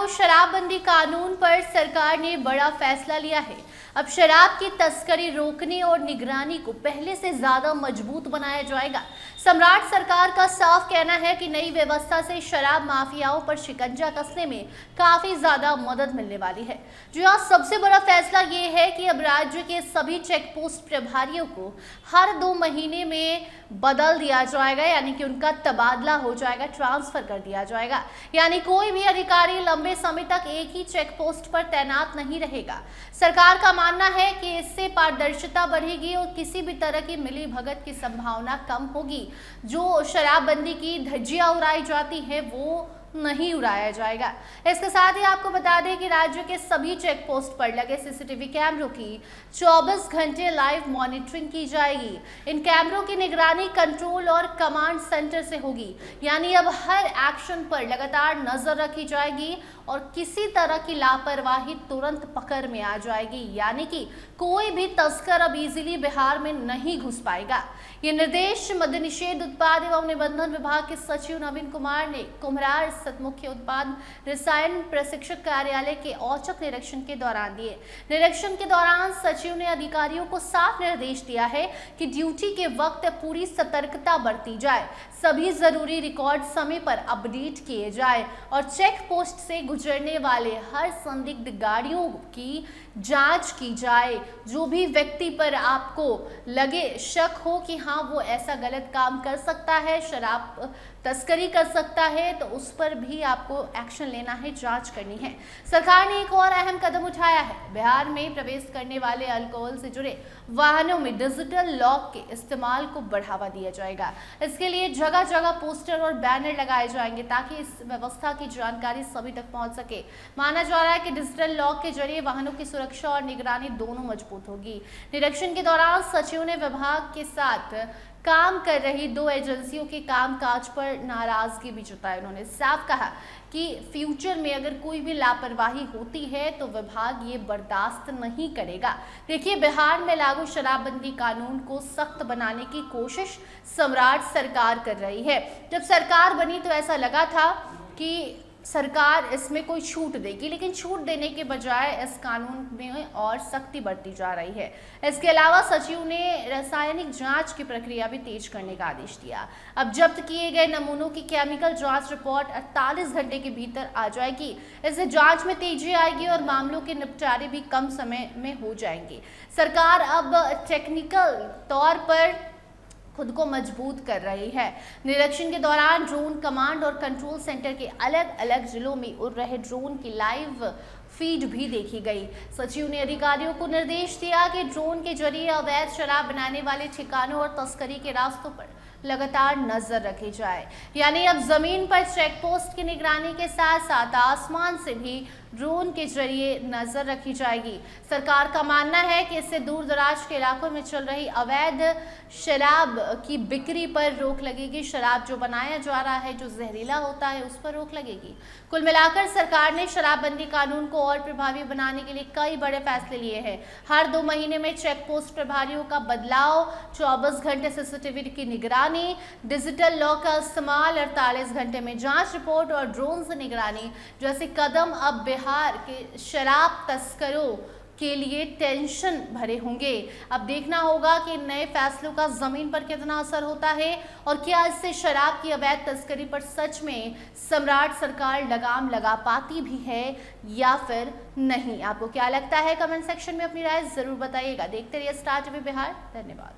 लागू शराबबंदी कानून पर सरकार ने बड़ा फैसला लिया है। अब शराब की तस्करी रोकने और निगरानी को पहले से ज्यादा मजबूत बनाया जाएगा। सम्राट सरकार का साफ कहना है कि नई व्यवस्था से शराब माफियाओं पर शिकंजा कसने में काफी ज्यादा मदद मिलने वाली है। जो यहाँ सबसे बड़ा फैसला ये है कि अब राज्य के सभी चेक पोस्ट प्रभारियों को हर 2 महीने में बदल दिया जाएगा, यानी कि उनका तबादला हो जाएगा, ट्रांसफर कर दिया जाएगा। यानी कोई भी अधिकारी लंबे समय तक एक ही चेक पोस्ट पर तैनात नहीं रहेगा। सरकार का मानना है कि इससे पारदर्शिता बढ़ेगी और किसी भी तरह की मिली भगत की संभावना कम होगी। जो शराबबंदी की धज्जियां उड़ाई जाती है वो नहीं उड़ाया जाएगा। इसके साथ ही आपको बता दें कि राज्य के सभी चेक पोस्ट पर लगे सीसीटीवी कैमरों की 24 घंटे लाइव मॉनिटरिंग की जाएगी। इन कैमरों की निगरानी कंट्रोल और कमांड सेंटर से होगी, यानी अब हर एक्शन पर लगातार नजर रखी जाएगी और किसी तरह की लापरवाही तुरंत पकड़ में आ जाएगी, यानी कि कोई भी तस्कर अब इजीली बिहार में नहीं घुस पाएगा। ये निर्देश मद्य निषेध उत्पाद एवं निबंधन विभाग के सचिव नवीन कुमार ने कुम्हरार स्थित मुख्य उत्पाद रसायन प्रशिक्षक कार्यालय के औचक निरीक्षण के दौरान दिए। निरीक्षण के दौरान सचिव ने अधिकारियों को साफ निर्देश दिया है कि ड्यूटी के वक्त पूरी सतर्कता बरती जाए, सभी जरूरी रिकॉर्ड समय पर अपडेट किए जाए और चेक पोस्ट से गुजरने वाले हर संदिग्ध गाड़ियों की जांच की जाए। जो भी व्यक्ति पर आपको लगे शक हो कि हाँ वो ऐसा गलत काम कर सकता है, शराब तस्करी कर सकता है, तो उस पर भी आपको एक्शन लेना है, जांच करनी है। सरकार ने एक और अहम कदम उठाया है। बिहार में प्रवेश करने वाले अल्कोहल से जुड़े वाहनों में डिजिटल लॉक के इस्तेमाल को बढ़ावा दिया जाएगा। इसके लिए जगह जगह पोस्टर और बैनर लगाए जाएंगे ताकि इस व्यवस्था की जानकारी सभी तक पहुंच सके। माना जा रहा है कि डिजिटल लॉक के जरिए वाहनों की सुरक्षा और निगरानी दोनों मजबूत होगी। निरीक्षण के दौरान सचिव ने विभाग के साथ काम कर रही 2 एजेंसियों के कामकाज पर नाराजगी भी जताई। उन्होंने साफ कहा कि फ्यूचर में अगर कोई भी लापरवाही होती है तो विभाग ये बर्दाश्त नहीं करेगा। देखिए, बिहार में लागू शराबबंदी कानून को सख्त बनाने की कोशिश सम्राट सरकार कर रही है। जब सरकार बनी तो ऐसा लगा था कि सरकार इसमें कोई छूट देगी, लेकिन छूट देने के बजाय इस कानून में और सख्ती बढ़ती जा रही है। इसके अलावा सचिव ने रासायनिक जांच की प्रक्रिया भी तेज करने का आदेश दिया। अब जब्त किए गए नमूनों की केमिकल जांच रिपोर्ट 48 घंटे के भीतर आ जाएगी। इससे जांच में तेजी आएगी और मामलों के निपटारे भी कम समय में हो जाएंगे। सरकार अब टेक्निकल तौर पर खुद को मजबूत कर रही है। निरीक्षण के दौरान ड्रोन कमांड और कंट्रोल सेंटर के अलग अलग जिलों में उड़ रहे ड्रोन की लाइव फीड भी देखी गई। सचिव ने अधिकारियों को निर्देश दिया कि ड्रोन के जरिए अवैध शराब बनाने वाले ठिकानों और तस्करी के रास्तों पर लगातार नजर रखी जाए। यानी अब जमीन पर चेक पोस्ट की निगरानी के साथ साथ आसमान से भी ड्रोन के जरिए नजर रखी जाएगी। सरकार का मानना है कि इससे दूर दराज के इलाकों में चल रही अवैध शराब की बिक्री पर रोक लगेगी। शराब जो बनाया जा रहा है, जो जहरीला होता है, उस पर रोक लगेगी। कुल मिलाकर सरकार ने शराबबंदी कानून को और प्रभावी बनाने के लिए कई बड़े फैसले लिए हैं। हर 2 महीने में चेक पोस्ट प्रभारियों का बदलाव, 24 घंटे सीसीटीवी की निगरानी, डिजिटल लॉक का इस्तेमाल, 48 घंटे में जांच रिपोर्ट और ड्रोन से निगरानी जैसे कदम अब बिहार के शराब तस्करों के लिए टेंशन भरे होंगे। अब देखना होगा कि नए फैसलों का जमीन पर कितना असर होता है और क्या इससे शराब की अवैध तस्करी पर सच में सम्राट सरकार लगाम लगा पाती भी है या फिर नहीं। आपको क्या लगता है? कमेंट सेक्शन में अपनी राय जरूर बताइएगा। देखते रहिए स्टार टीवी बिहार। धन्यवाद।